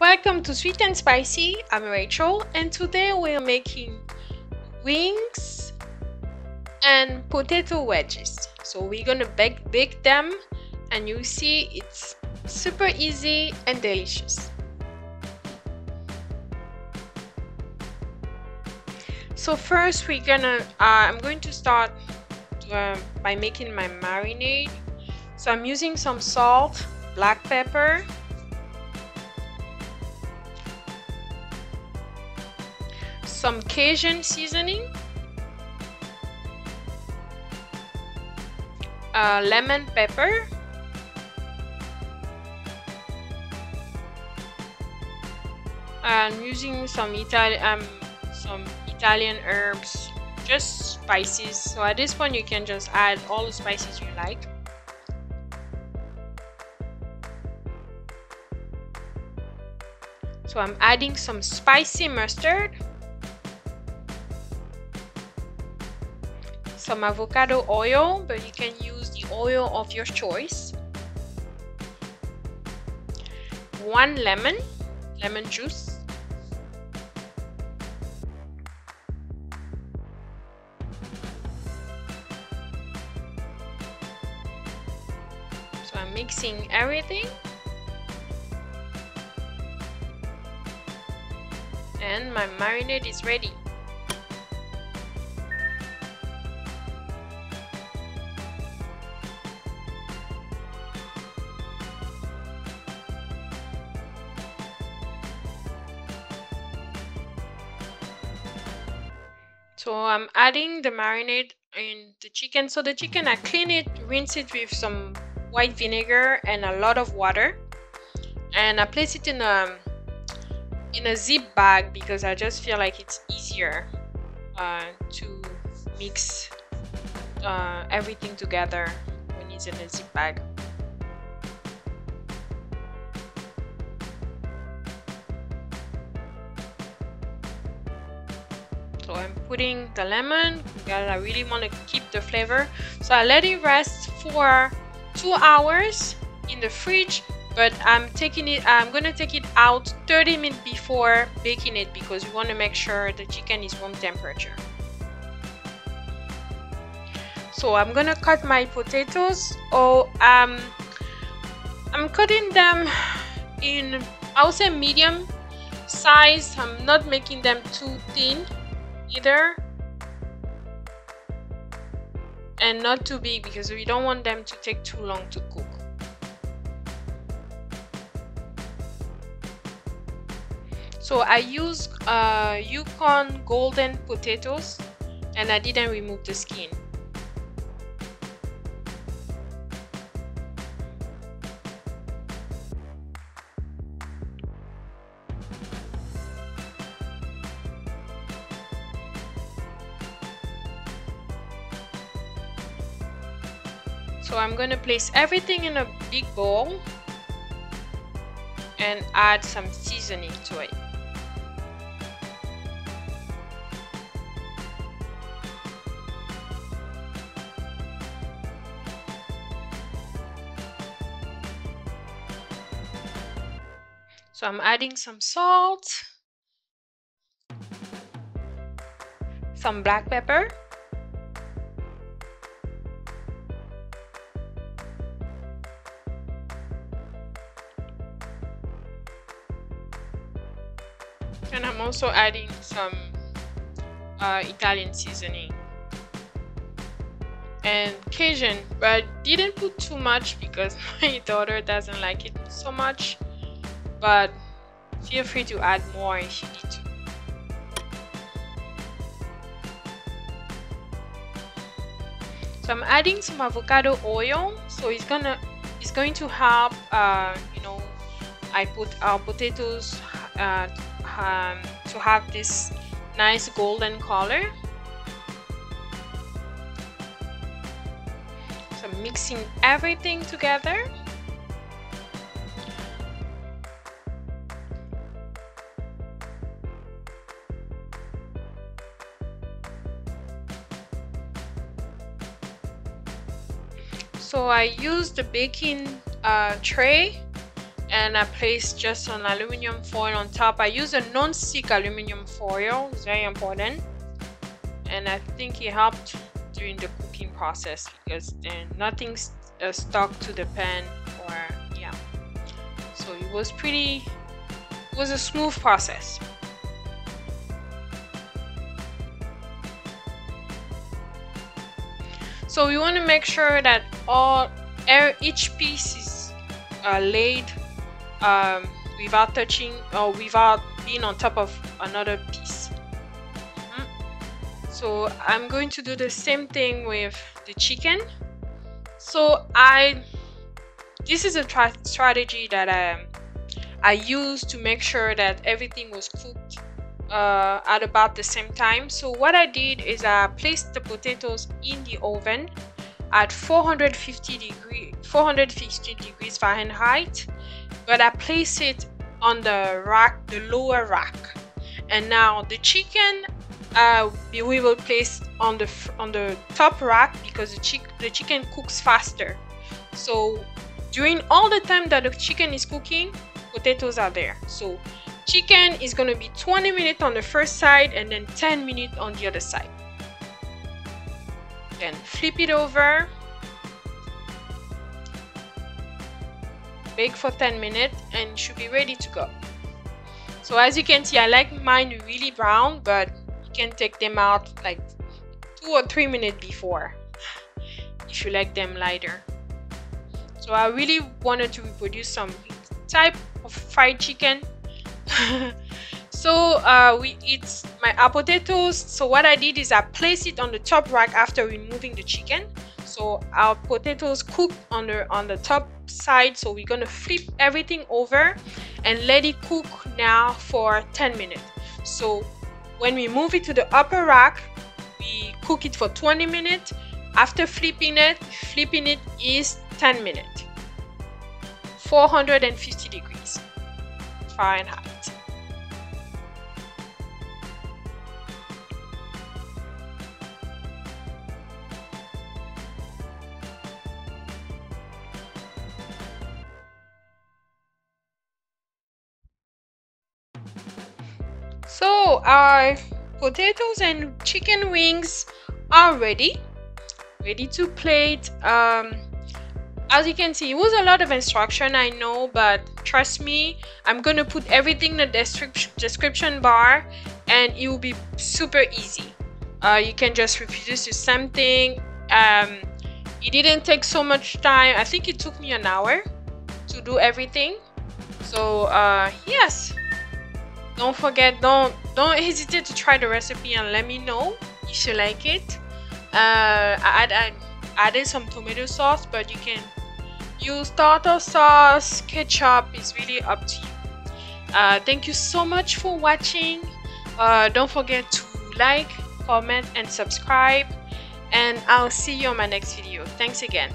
Welcome to Sweet and Spicy. I'm Rachel, and today we're making wings and potato wedges. So we're gonna bake them, and you see it's super easy and delicious. So first I'm going to start by making my marinade. So I'm using some salt, black pepper, some Cajun seasoning, lemon pepper, I'm using some Italian herbs, just spices. So at this point you can just add all the spices you like. So I'm adding some spicy mustard, some avocado oil, but you can use the oil of your choice, 1 lemon juice, so I'm mixing everything, and my marinade is ready. So I'm adding the marinade in the chicken. So the chicken, I clean it, rinse it with some white vinegar and a lot of water, and I place it in a zip bag because I just feel like it's easier to mix everything together when it's in a zip bag. So I'm putting the lemon because I really want to keep the flavor. So I let it rest for 2 hours in the fridge, but I'm gonna take it out 30 minutes before baking it because we want to make sure the chicken is room temperature. So I'm gonna cut my potatoes. I'm cutting them in, I would say, medium size. I'm not making them too thin either, and not too big because we don't want them to take too long to cook. So I use Yukon golden potatoes, and I didn't remove the skin. So I'm going to place everything in a big bowl and add some seasoning to it. So I'm adding some salt, some black pepper, and I'm also adding some Italian seasoning and Cajun, but I didn't put too much because my daughter doesn't like it so much, but feel free to add more if you need to. So I'm adding some avocado oil, so it's going to help I put our potatoes to have this nice golden color. So I'm mixing everything together. So I used the baking tray, and I placed just an aluminum foil on top. I use a non-stick aluminum foil, it's very important, and I think it helped during the cooking process because then nothing stuck to the pan, or yeah, so it was a smooth process. So we want to make sure that each piece is laid without touching or without being on top of another piece. So I'm going to do the same thing with the chicken. So this is a strategy that I used to make sure that everything was cooked at about the same time. So what I did is I placed the potatoes in the oven at 450 degrees Fahrenheit, but I place it on the rack, the lower rack. And now the chicken we will place on the top rack because the chicken cooks faster. So during all the time that the chicken is cooking, potatoes are there. So chicken is going to be 20 minutes on the first side and then 10 minutes on the other side. Then flip it over, bake for 10 minutes, and it should be ready to go. So as you can see, I like mine really brown, but you can take them out like 2 or 3 minutes before if you like them lighter. So I really wanted to reproduce some type of fried chicken. So we eat our potatoes. So what I did is I placed it on the top rack after removing the chicken. So our potatoes cook on the top side. So we're gonna flip everything over and let it cook now for 10 minutes. So when we move it to the upper rack, we cook it for 20 minutes. After flipping it is 10 minutes. 450 degrees Fahrenheit. So our potatoes and chicken wings are ready to plate. As you can see, it was a lot of instruction, I know, but trust me, I'm gonna put everything in the description bar and it will be super easy. You can just reproduce the same thing. It didn't take so much time. I think it took me an hour to do everything. So yes, don't forget, don't hesitate to try the recipe and let me know if you like it. I added some tomato sauce, but you can use tartar sauce, ketchup, is really up to you. Thank you so much for watching. Don't forget to like, comment, and subscribe, and I'll see you on my next video. Thanks again.